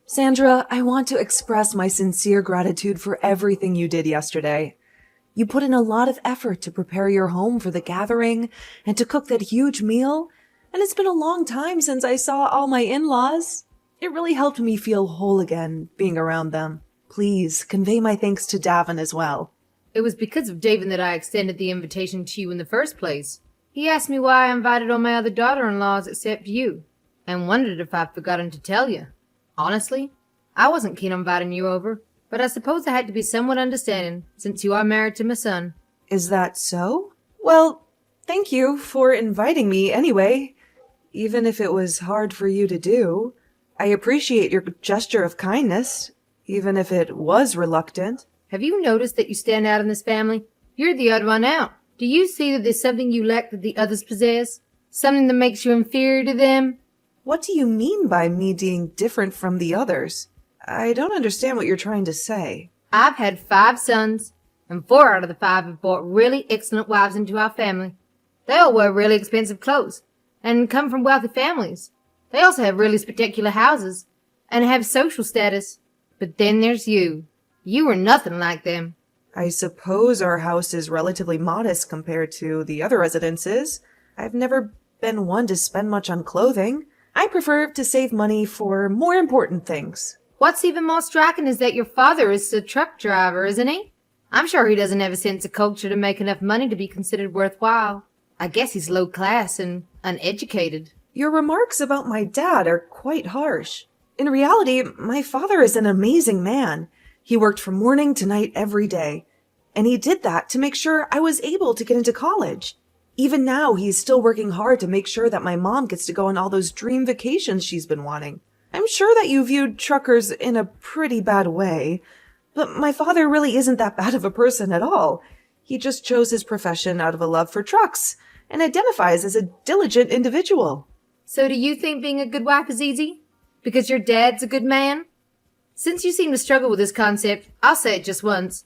Sandra, I want to express my sincere gratitude for everything you did yesterday. You put in a lot of effort to prepare your home for the gathering and to cook that huge meal, and it's been a long time since I saw all my in-laws. It really helped me feel whole again, being around them. Please convey my thanks to Davin as well. It was because of David that I extended the invitation to you in the first place. He asked me why I invited all my other daughter-in-laws except you, and wondered if I'd forgotten to tell you. Honestly, I wasn't keen on inviting you over, but I suppose I had to be somewhat understanding, since you are married to my son. Is that so? Well, thank you for inviting me anyway, even if it was hard for you to do. I appreciate your gesture of kindness, even if it was reluctant. Have you noticed that you stand out in this family? You're the odd one out. Do you see that there's something you lack that the others possess? Something that makes you inferior to them? What do you mean by me being different from the others? I don't understand what you're trying to say. I've had 5 sons, and 4 out of the 5 have brought really excellent wives into our family. They all wear really expensive clothes, and come from wealthy families. They also have really spectacular houses, and have social status. But then there's you. You are nothing like them. I suppose our house is relatively modest compared to the other residences. I've never been one to spend much on clothing. I prefer to save money for more important things. What's even more striking is that your father is a truck driver, isn't he? I'm sure he doesn't have a sense of culture to make enough money to be considered worthwhile. I guess he's low class and uneducated. Your remarks about my dad are quite harsh. In reality, my father is an amazing man. He worked from morning to night every day, and he did that to make sure I was able to get into college. Even now, he's still working hard to make sure that my mom gets to go on all those dream vacations she's been wanting. I'm sure that you viewed truckers in a pretty bad way, but my father really isn't that bad of a person at all. He just chose his profession out of a love for trucks and identifies as a diligent individual. So do you think being a good wife is easy? Because your dad's a good man? Since you seem to struggle with this concept, I'll say it just once.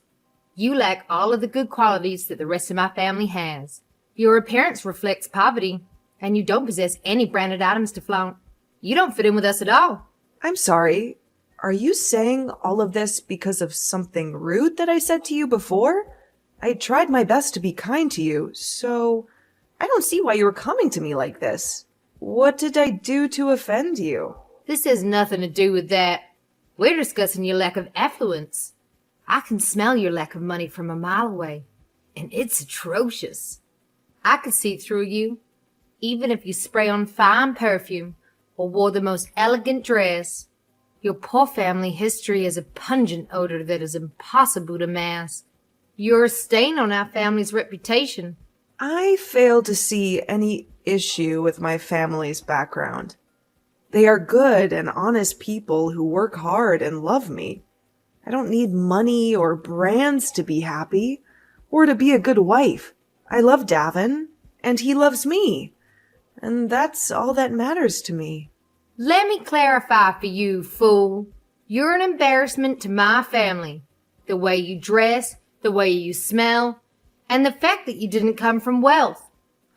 You lack all of the good qualities that the rest of my family has. Your appearance reflects poverty, and you don't possess any branded items to flaunt. You don't fit in with us at all. I'm sorry. Are you saying all of this because of something rude that I said to you before? I tried my best to be kind to you, so I don't see why you were coming to me like this. What did I do to offend you? This has nothing to do with that. We're discussing your lack of affluence. I can smell your lack of money from a mile away, and it's atrocious. I could see through you, even if you spray on fine perfume or wore the most elegant dress. Your poor family history has a pungent odor that is impossible to mask. You're a stain on our family's reputation. I fail to see any issue with my family's background. They are good and honest people who work hard and love me. I don't need money or brands to be happy or to be a good wife. I love Davin, and he loves me, and that's all that matters to me. Let me clarify for you, fool. You're an embarrassment to my family. The way you dress, the way you smell, and the fact that you didn't come from wealth.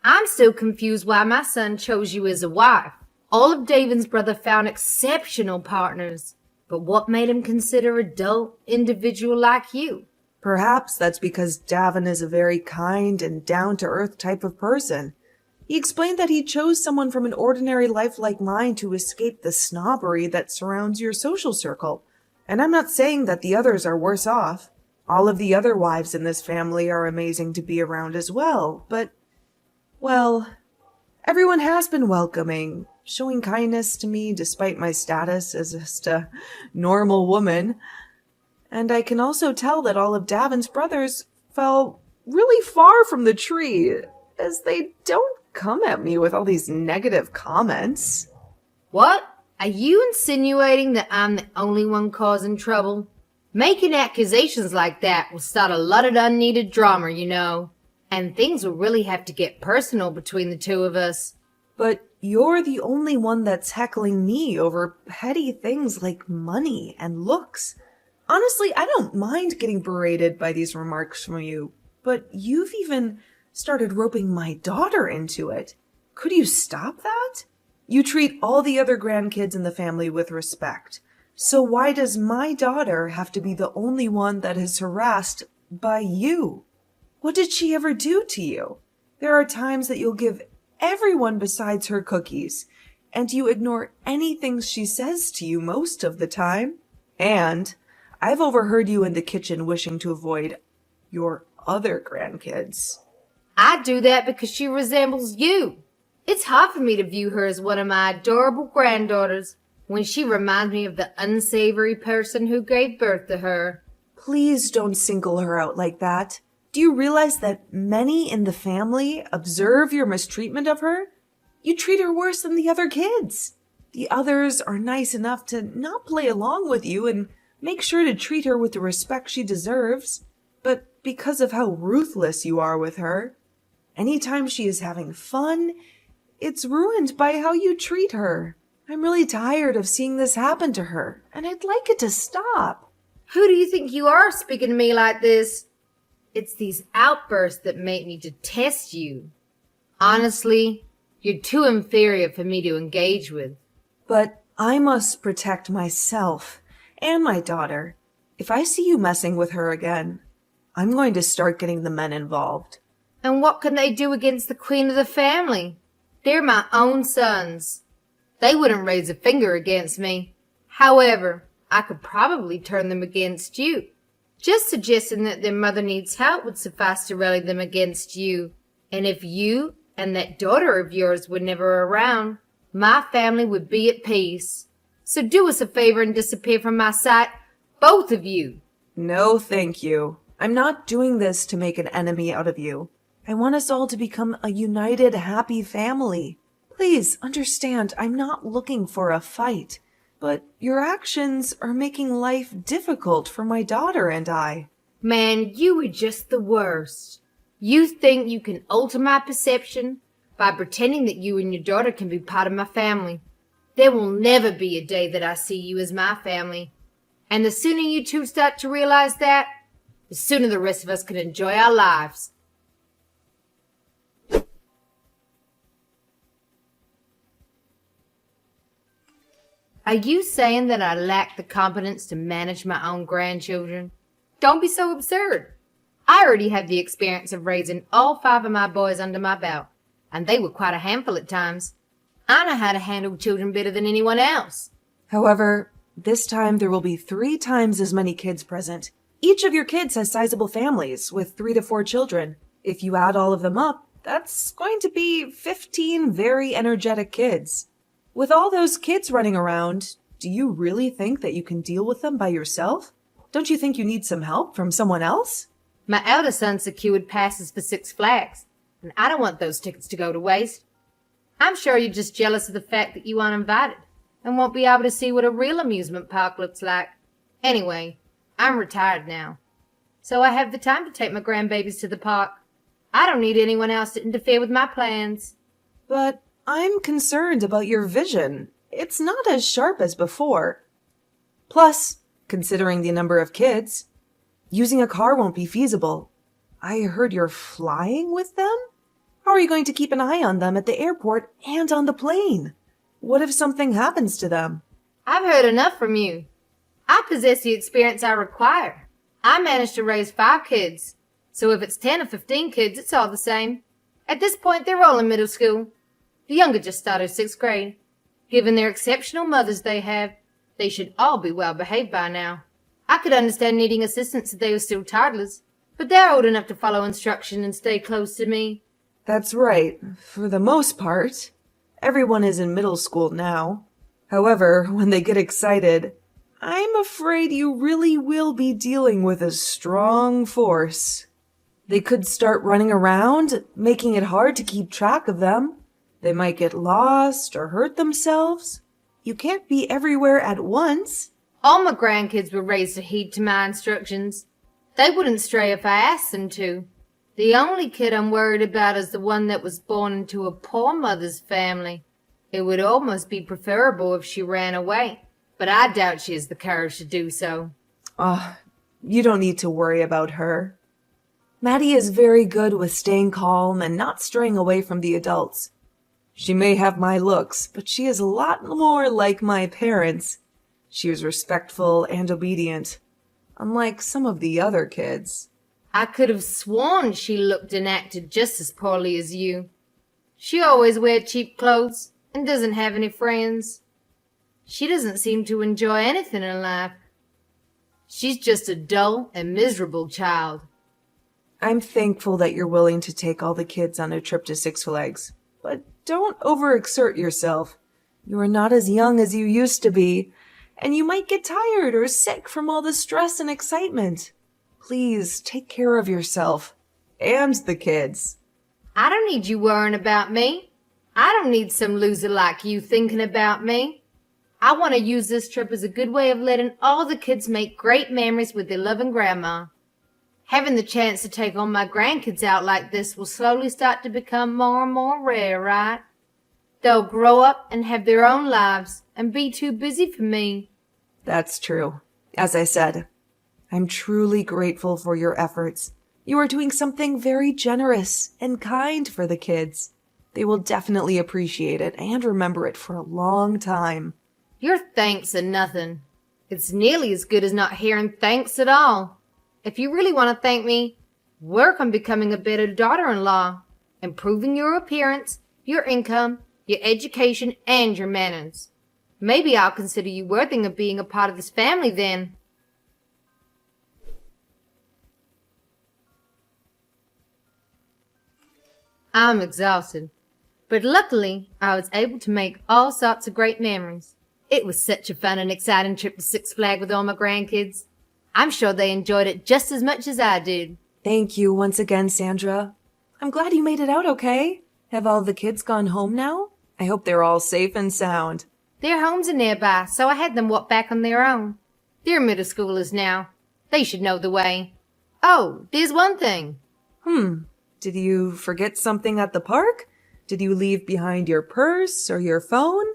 I'm still confused why my son chose you as a wife. All of Davin's brother found exceptional partners, but what made him consider a dull individual like you? Perhaps that's because Davin is a very kind and down-to-earth type of person. He explained that he chose someone from an ordinary life like mine to escape the snobbery that surrounds your social circle. And I'm not saying that the others are worse off. All of the other wives in this family are amazing to be around as well, but, well, everyone has been welcoming, showing kindness to me despite my status as just a normal woman. And I can also tell that all of Davin's brothers fell really far from the tree, as they don't come at me with all these negative comments. What? Are you insinuating that I'm the only one causing trouble? Making accusations like that will start a lot of unneeded drama, you know. And things will really have to get personal between the two of us. But you're the only one that's heckling me over petty things like money and looks. Honestly, I don't mind getting berated by these remarks from you, but you've even started roping my daughter into it. Could you stop that? You treat all the other grandkids in the family with respect, So why does my daughter have to be the only one that is harassed by you? What did she ever do to you? There are times that you'll give everyone besides her cookies, and you ignore anything she says to you most of the time. And I've overheard you in the kitchen wishing to avoid your other grandkids. I do that because she resembles you. It's hard for me to view her as one of my adorable granddaughters when she reminds me of the unsavory person who gave birth to her. Please don't single her out like that. Do you realize that many in the family observe your mistreatment of her? You treat her worse than the other kids. The others are nice enough to not play along with you and make sure to treat her with the respect she deserves. But because of how ruthless you are with her, anytime she is having fun, it's ruined by how you treat her. I'm really tired of seeing this happen to her, and I'd like it to stop. Who do you think you are speaking to me like this? It's these outbursts that make me detest you. Honestly, you're too inferior for me to engage with. But I must protect myself and my daughter. If I see you messing with her again, I'm going to start getting the men involved. And what can they do against the queen of the family? They're my own sons. They wouldn't raise a finger against me. However, I could probably turn them against you. Just suggesting that their mother needs help would suffice to rally them against you. And if you and that daughter of yours were never around, my family would be at peace. So do us a favor and disappear from my sight, both of you. No, thank you. I'm not doing this to make an enemy out of you. I want us all to become a united, happy family. Please understand, I'm not looking for a fight. But your actions are making life difficult for my daughter and I. Man, you are just the worst. You think you can alter my perception by pretending that you and your daughter can be part of my family. There will never be a day that I see you as my family. And the sooner you two start to realize that, the sooner the rest of us can enjoy our lives. Are you saying that I lack the competence to manage my own grandchildren? Don't be so absurd. I already have the experience of raising all 5 of my boys under my belt, and they were quite a handful at times. I know how to handle children better than anyone else. However, this time there will be 3 times as many kids present. Each of your kids has sizable families with 3 to 4 children. If you add all of them up, that's going to be 15 very energetic kids. With all those kids running around, do you really think that you can deal with them by yourself? Don't you think you need some help from someone else? My elder son secured passes for 6 Flags, and I don't want those tickets to go to waste. I'm sure you're just jealous of the fact that you aren't invited and won't be able to see what a real amusement park looks like. Anyway, I'm retired now, so I have the time to take my grandbabies to the park. I don't need anyone else to interfere with my plans. But I'm concerned about your vision. It's not as sharp as before. Plus, considering the number of kids, using a car won't be feasible. I heard you're flying with them? How are you going to keep an eye on them at the airport and on the plane? What if something happens to them? I've heard enough from you. I possess the experience I require. I managed to raise 5 kids, so if it's 10 or 15 kids, it's all the same. At this point, they're all in middle school. The younger just started 6th grade. Given their exceptional mothers they have, they should all be well behaved by now. I could understand needing assistance if they were still toddlers, but they're old enough to follow instruction and stay close to me. That's right, for the most part. Everyone is in middle school now. However, when they get excited, I'm afraid you really will be dealing with a strong force. They could start running around, making it hard to keep track of them. They might get lost or hurt themselves. You can't be everywhere at once. All my grandkids were raised to heed to my instructions. They wouldn't stray if I asked them to. The only kid I'm worried about is the one that was born into a poor mother's family. It would almost be preferable if she ran away, but I doubt she has the courage to do so. You don't need to worry about her. Maddie is very good with staying calm and not straying away from the adults. She may have my looks, but she is a lot more like my parents. She was respectful and obedient, unlike some of the other kids. I could have sworn she looked and acted just as poorly as you. She always wears cheap clothes and doesn't have any friends. She doesn't seem to enjoy anything in life. She's just a dull and miserable child. I'm thankful that you're willing to take all the kids on a trip to Six Flags, but don't overexert yourself. You are not as young as you used to be, and you might get tired or sick from all the stress and excitement. Please take care of yourself and the kids. I don't need you worrying about me. I don't need some loser like you thinking about me. I want to use this trip as a good way of letting all the kids make great memories with their loving grandma. Having the chance to take all my grandkids out like this will slowly start to become more and more rare, right? They'll grow up and have their own lives and be too busy for me. That's true. As I said, I'm truly grateful for your efforts. You are doing something very generous and kind for the kids. They will definitely appreciate it and remember it for a long time. Your thanks are nothing. It's nearly as good as not hearing thanks at all. If you really want to thank me, work on becoming a better daughter-in-law, improving your appearance, your income, your education, and your manners. Maybe I'll consider you worthy of being a part of this family then. I'm exhausted, but luckily I was able to make all sorts of great memories. It was such a fun and exciting trip to Six Flags with all my grandkids. I'm sure they enjoyed it just as much as I did. Thank you once again, Sandra. I'm glad you made it out okay. Have all the kids gone home now? I hope they're all safe and sound. Their homes are nearby, so I had them walk back on their own. They're middle schoolers now. They should know the way. Oh, there's one thing. Did you forget something at the park? Did you leave behind your purse or your phone?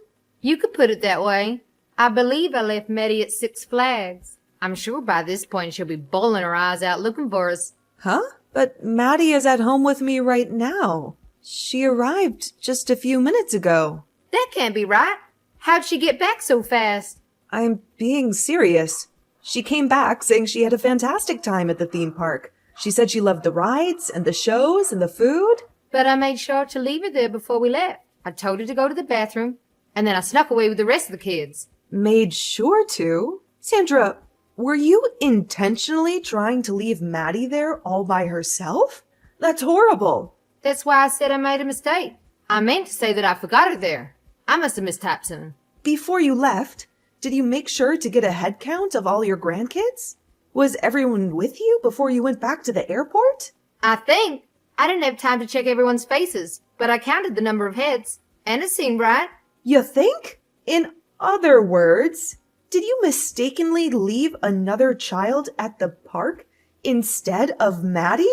You could put it that way. I believe I left Maddie at Six Flags. I'm sure by this point she'll be bawling her eyes out looking for us. Huh? But Maddie is at home with me right now. She arrived just a few minutes ago. That can't be right. How'd she get back so fast? I'm being serious. She came back saying she had a fantastic time at the theme park. She said she loved the rides and the shows and the food. But I made sure to leave her there before we left. I told her to go to the bathroom, and then I snuck away with the rest of the kids. Made sure to? Sandra, were you intentionally trying to leave Maddie there all by herself? That's horrible. That's why I said I made a mistake. I meant to say that I forgot her there. I must have mistyped something. Before you left, did you make sure to get a head count of all your grandkids? Was everyone with you before you went back to the airport? I think. I didn't have time to check everyone's faces, but I counted the number of heads, and it seemed right. You think? In other words, did you mistakenly leave another child at the park instead of Maddie?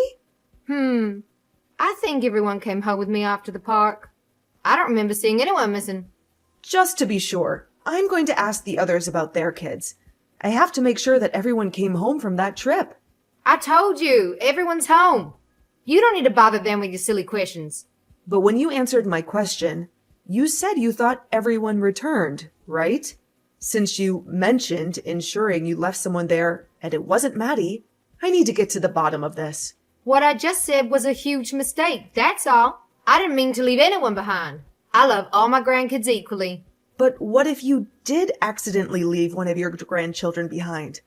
I think everyone came home with me after the park. I don't remember seeing anyone missing. Just to be sure, I'm going to ask the others about their kids. I have to make sure that everyone came home from that trip. I told you, everyone's home. You don't need to bother them with your silly questions. But when you answered my question, you said you thought everyone returned, right? Since you mentioned ensuring you left someone there and it wasn't Maddie, I need to get to the bottom of this. What I just said was a huge mistake, that's all. I didn't mean to leave anyone behind. I love all my grandkids equally. But what if you did accidentally leave one of your grandchildren behind?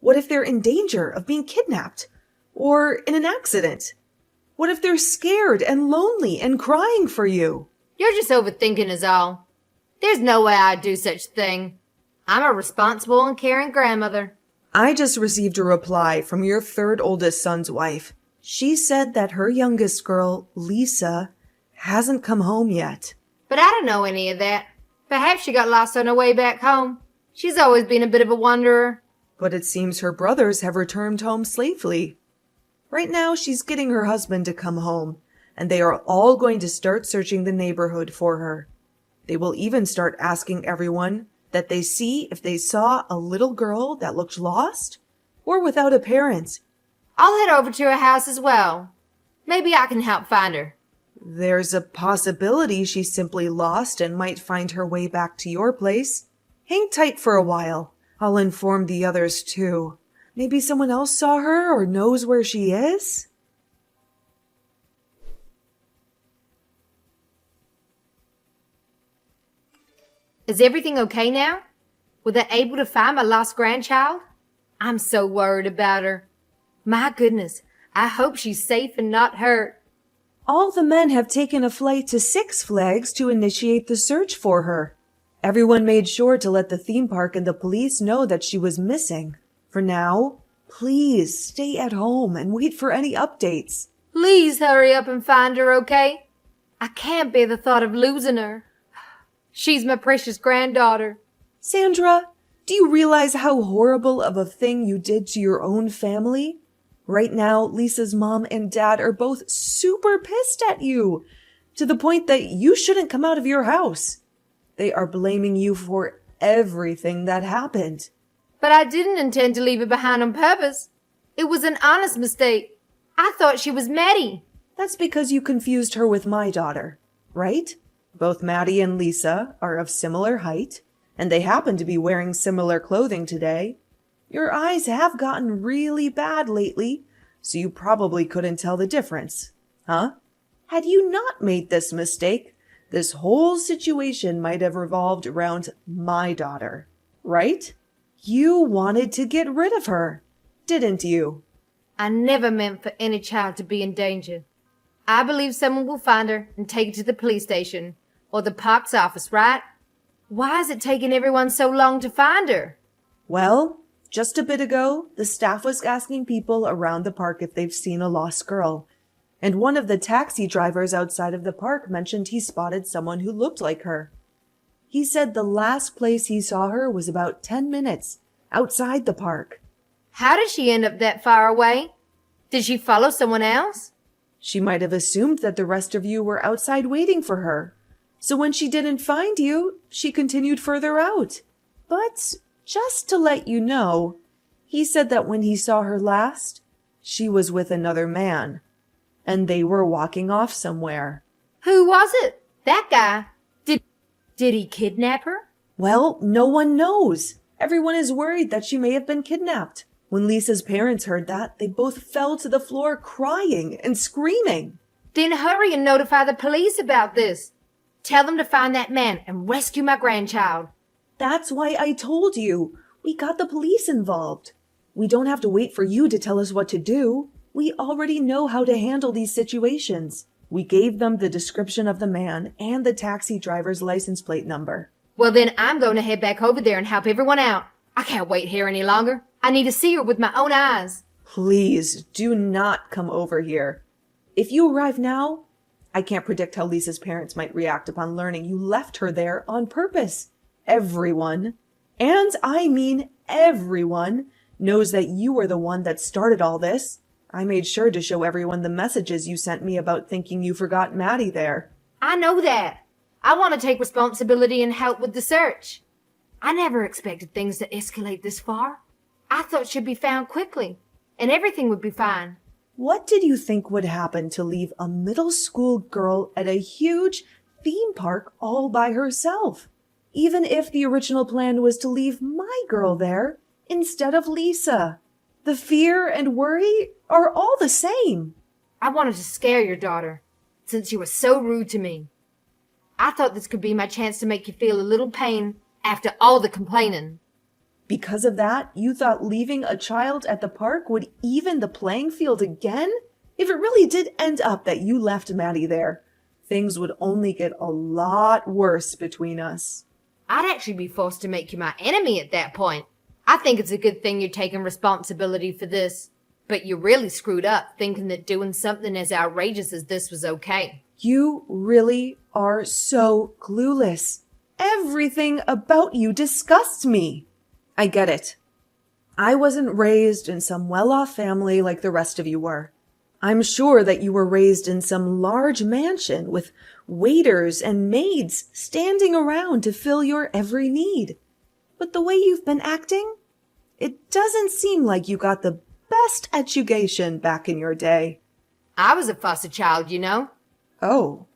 What if they're in danger of being kidnapped? Or in an accident? What if they're scared and lonely and crying for you? You're just overthinking is all. There's no way I'd do such a thing. I'm a responsible and caring grandmother. I just received a reply from your third oldest son's wife. She said that her youngest girl, Lisa, hasn't come home yet. But I don't know any of that. Perhaps she got lost on her way back home. She's always been a bit of a wanderer. But it seems her brothers have returned home safely. Right now, she's getting her husband to come home, and they are all going to start searching the neighborhood for her. They will even start asking everyone that they see if they saw a little girl that looked lost or without a parent. I'll head over to her house as well. Maybe I can help find her. There's a possibility she's simply lost and might find her way back to your place. Hang tight for a while. I'll inform the others too. Maybe someone else saw her or knows where she is? Is everything okay now? Were they able to find my lost grandchild? I'm so worried about her. My goodness, I hope she's safe and not hurt. All the men have taken a flight to Six Flags to initiate the search for her. Everyone made sure to let the theme park and the police know that she was missing. For now, please stay at home and wait for any updates. Please hurry up and find her, okay? I can't bear the thought of losing her. She's my precious granddaughter. Sandra, do you realize how horrible of a thing you did to your own family? Right now, Lisa's mom and dad are both super pissed at you, to the point that you shouldn't come out of your house. They are blaming you for everything that happened. But I didn't intend to leave her behind on purpose. It was an honest mistake. I thought she was Maddie. That's because you confused her with my daughter, right? Both Maddie and Lisa are of similar height, and they happen to be wearing similar clothing today. Your eyes have gotten really bad lately, so you probably couldn't tell the difference, huh? Had you not made this mistake, this whole situation might have revolved around my daughter, right? You wanted to get rid of her, didn't you? I never meant for any child to be in danger. I believe someone will find her and take her to the police station or the park's office, right? Why is it taking everyone so long to find her? Well, just a bit ago, the staff was asking people around the park if they've seen a lost girl, and one of the taxi drivers outside of the park mentioned he spotted someone who looked like her. He said the last place he saw her was about 10 minutes outside the park. How did she end up that far away? Did she follow someone else? She might have assumed that the rest of you were outside waiting for her. So when she didn't find you, she continued further out. But just to let you know, he said that when he saw her last, she was with another man, and they were walking off somewhere. Who was it? That guy? Did he kidnap her? Well, no one knows. Everyone is worried that she may have been kidnapped. When Lisa's parents heard that, they both fell to the floor crying and screaming. Then hurry and notify the police about this. Tell them to find that man and rescue my grandchild. That's why I told you. We got the police involved. We don't have to wait for you to tell us what to do. We already know how to handle these situations. We gave them the description of the man and the taxi driver's license plate number. Well, then I'm going to head back over there and help everyone out. I can't wait here any longer. I need to see her with my own eyes. Please do not come over here. If you arrive now, I can't predict how Lisa's parents might react upon learning you left her there on purpose. Everyone, and I mean everyone, knows that you were the one that started all this. I made sure to show everyone the messages you sent me about thinking you forgot Maddie there. I know that. I want to take responsibility and help with the search. I never expected things to escalate this far. I thought she'd be found quickly, and everything would be fine. What did you think would happen to leave a middle school girl at a huge theme park all by herself? Even if the original plan was to leave my girl there instead of Lisa. The fear and worry are all the same. I wanted to scare your daughter, since you were so rude to me. I thought this could be my chance to make you feel a little pain after all the complaining. Because of that, you thought leaving a child at the park would even the playing field again? If it really did end up that you left Maddie there, things would only get a lot worse between us. I'd actually be forced to make you my enemy at that point. I think it's a good thing you're taking responsibility for this. But you really screwed up thinking that doing something as outrageous as this was okay. You really are so clueless. Everything about you disgusts me. I get it. I wasn't raised in some well-off family like the rest of you were. I'm sure that you were raised in some large mansion with waiters and maids standing around to fill your every need. But the way you've been acting, it doesn't seem like you got the best education back in your day. I was a foster child, you know. Oh,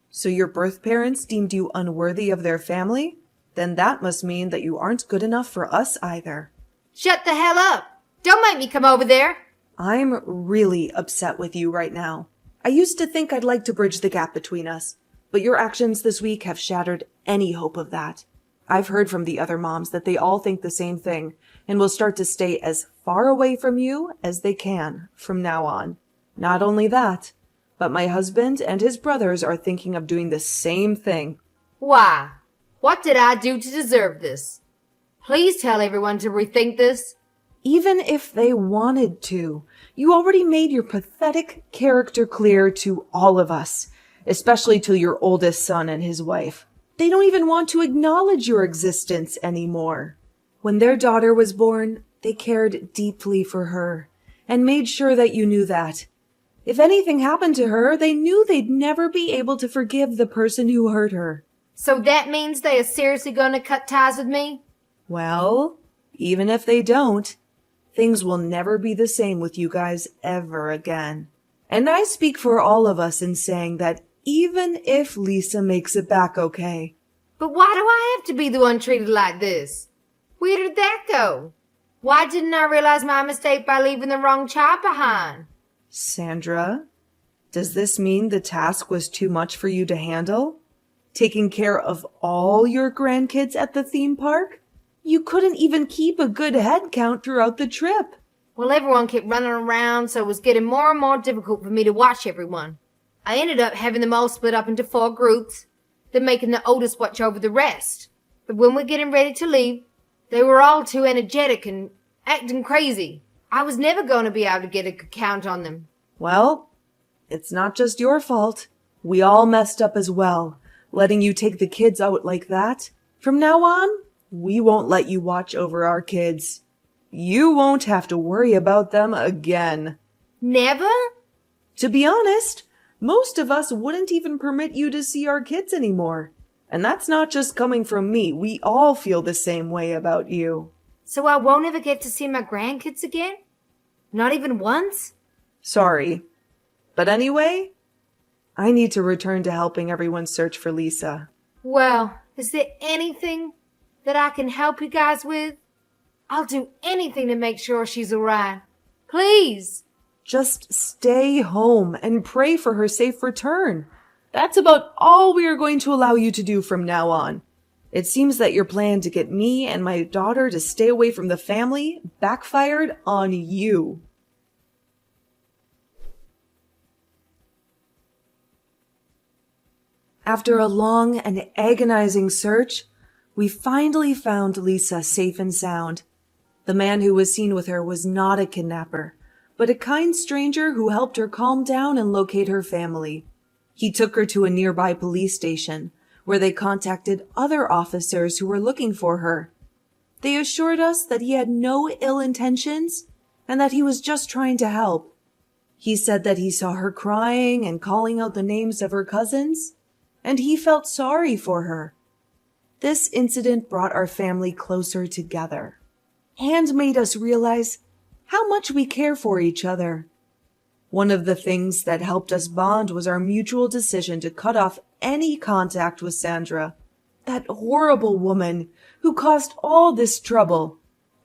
so your birth parents deemed you unworthy of their family? then that must mean that you aren't good enough for us either. Shut the hell up! Don't make me come over there! I'm really upset with you right now. I used to think I'd like to bridge the gap between us, but your actions this week have shattered any hope of that. I've heard from the other moms that they all think the same thing and will start to stay as far away from you as they can from now on. Not only that, but my husband and his brothers are thinking of doing the same thing. Why? What did I do to deserve this? Please tell everyone to rethink this. Even if they wanted to, you already made your pathetic character clear to all of us, especially to your oldest son and his wife. They don't even want to acknowledge your existence anymore. When their daughter was born, they cared deeply for her and made sure that you knew that. If anything happened to her, they knew they'd never be able to forgive the person who hurt her. So that means they are seriously going to cut ties with me? Well, even if they don't, things will never be the same with you guys ever again. And I speak for all of us in saying that even if Lisa makes it back okay. But why do I have to be the one treated like this? Where did that go? Why didn't I realize my mistake by leaving the wrong child behind? Sandra, does this mean the task was too much for you to handle? Taking care of all your grandkids at the theme park? You couldn't even keep a good head count throughout the trip. Well, everyone kept running around, so it was getting more and more difficult for me to watch everyone. I ended up having them all split up into 4 groups, then making the oldest watch over the rest. But when we're getting ready to leave, they were all too energetic and acting crazy. I was never going to be able to get a good count on them. Well, it's not just your fault. We all messed up as well, letting you take the kids out like that. From now on, we won't let you watch over our kids. You won't have to worry about them again. Never? To be honest, most of us wouldn't even permit you to see our kids anymore. And that's not just coming from me. We all feel the same way about you. So I won't ever get to see my grandkids again? Not even once? Sorry. But anyway, I need to return to helping everyone search for Lisa. Well, is there anything that I can help you guys with? I'll do anything to make sure she's alright. Please. Just stay home and pray for her safe return. That's about all we are going to allow you to do from now on. It seems that your plan to get me and my daughter to stay away from the family backfired on you. After a long and agonizing search, we finally found Lisa safe and sound. The man who was seen with her was not a kidnapper, but a kind stranger who helped her calm down and locate her family. He took her to a nearby police station, where they contacted other officers who were looking for her. They assured us that he had no ill intentions and that he was just trying to help. He said that he saw her crying and calling out the names of her cousins, and he felt sorry for her. This incident brought our family closer together and made us realize how much we care for each other. One of the things that helped us bond was our mutual decision to cut off any contact with Sandra, that horrible woman who caused all this trouble.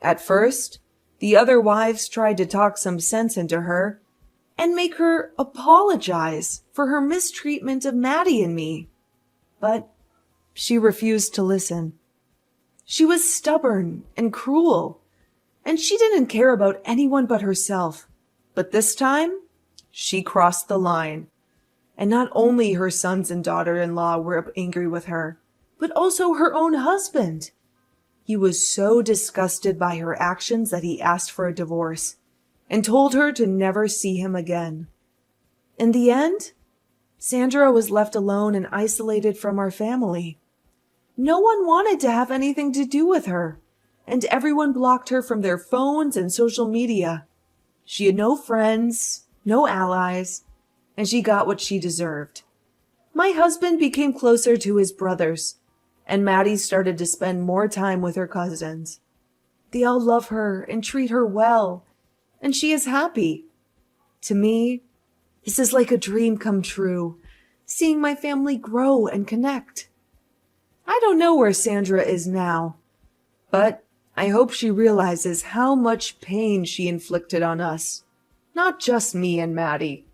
At first, the other wives tried to talk some sense into her and make her apologize for her mistreatment of Maddie and me. But she refused to listen. She was stubborn and cruel, and she didn't care about anyone but herself. But this time, she crossed the line. And not only her sons and daughter-in-law were angry with her, but also her own husband. He was so disgusted by her actions that he asked for a divorce and told her to never see him again. In the end, Sandra was left alone and isolated from our family. No one wanted to have anything to do with her, and everyone blocked her from their phones and social media. She had no friends, no allies, and she got what she deserved. My husband became closer to his brothers, and Maddie started to spend more time with her cousins. They all love her and treat her well, and she is happy. To me, this is like a dream come true, seeing my family grow and connect. I don't know where Sandra is now, but I hope she realizes how much pain she inflicted on us. Not just me and Maddie,